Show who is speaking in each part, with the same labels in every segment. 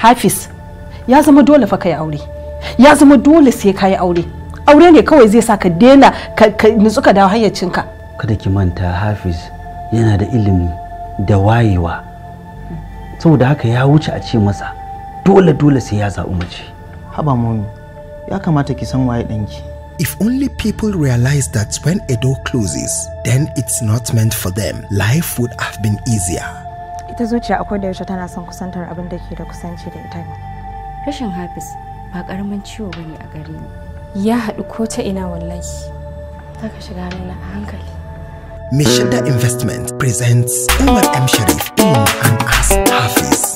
Speaker 1: Hafeez, ya zama dole fa kai aure. Ya zama dole sai kai aure. Aure ne kawai zai sa ka daina ka nutsu ka dawo hayyacinka.
Speaker 2: Kada ki manta Hafeez yana da ilimi da wayewa. Saboda haka ya wuce a ce masa dole sai ya zaɓi mace.
Speaker 3: Haba mami, ya kamata ki san waye danki.
Speaker 4: If only people realize that when a door closes, then it's not meant for them, life would have been easier.
Speaker 5: Ita zuciya akwai da yaushe tana son kusantar abin da ke da kusanci da ita ne.
Speaker 6: Rashin Hafeez ba karamin ciwo bane a gare ni.
Speaker 5: Ya haɗu ko ta ina wallahi. Zaka shiga raina a hankali.
Speaker 4: Shadda Investment presents Umar M. Sharif in and as Hafeez.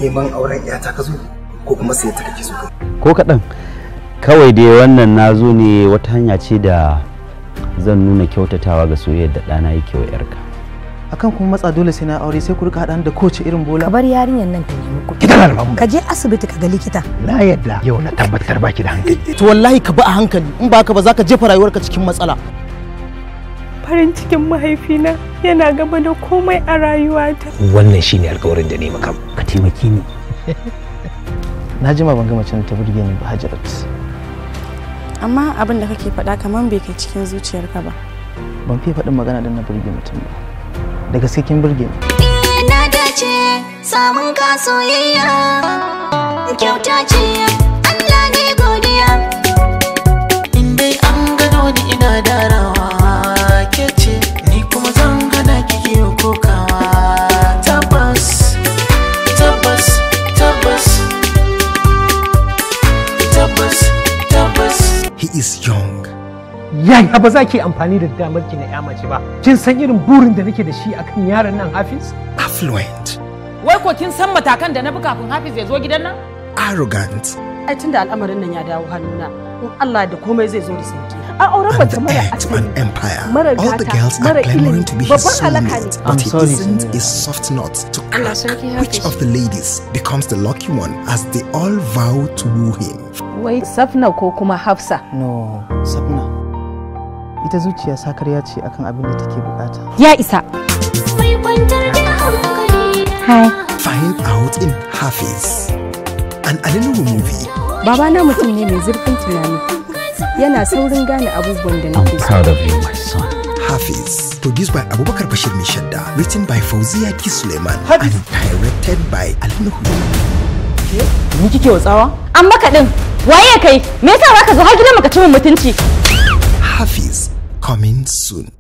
Speaker 7: Neman auren iyata ka zo ko kuma sai ta kake so kai?
Speaker 2: Ko kaɗan. Kawai dai wannan na zo ne wata hanya ce da zan nuna kyautatawa ga soyayyar da ɗana yake wa yarka.
Speaker 3: Akan kuma matsa dole sai na aure sai ku rika haɗa da kowace irin bola.
Speaker 8: Ka bar yarinyar nan ta nemi kuɗi.
Speaker 7: Kidan almamu.
Speaker 8: Ka je asibiti ka ga likita.
Speaker 7: Na yadda yau na tabbatar baki da hankali.
Speaker 3: To wallahi ka bi a hankali in ba haka ba za ka jefa rayuwarka cikin matsala.
Speaker 5: Farin cikin mahaifina yana gaba da komai a rayuwata.
Speaker 7: Wannan shine alƙawarin da ne maka. Ka taimake ni.
Speaker 3: Na jima ban ga mace ta burge ni ba Hajarat.
Speaker 5: Amma abin da kake faɗa kaman bai kai cikin zuciyarka ba.
Speaker 3: Ban fiye faɗin magana don na burge mutum ba. Da gaske kin burge ni.
Speaker 9: Na dace samun ka soyayya. Kyauta ce Allah ne godiya.
Speaker 10: In dai an gano ni ina darawa.
Speaker 4: He is young.
Speaker 7: Yaya ba za ki amfani da damar ki na ya mace ba. Kin san irin burin da nake da shi akan yaron nan Hafeez?
Speaker 4: Affluent.
Speaker 1: Wai ko kin san matakan da na bi kafin Hafeez ya zo gidan nan?
Speaker 4: Arrogant.
Speaker 1: Ai tunda al'amarin nan ya dawo hannuna, in Allah da komai zai zo da sauki. A auren mace mara
Speaker 4: an empire. All the girls are clamoring to be his soulmate, but he isn't a soft nut to crack. Which of the ladies becomes the lucky one as they all vow to woo him?
Speaker 1: Wai Safna ko kuma Hafsa?
Speaker 3: No, Safna. Ita zuciya sakarya ce akan abin da take bukata.
Speaker 5: Ya isa.
Speaker 4: Hi. Find out in Hafeez, an Alinuhu movie.
Speaker 5: Baba na mutum ne mai zurfin tunani. Yana saurin gane abubuwan da nake so.
Speaker 2: I'm proud of you, my son.
Speaker 4: Hafeez, produced by Abubakar Bashir Shadda, written by Fauziya Ki Suleiman, and directed by Alinuhu.
Speaker 3: Ni kike watsawa?
Speaker 5: An maka din. Waye kai? Me yasa zaka zo har gidan maka cin mutunci?
Speaker 4: Hafeez, coming soon.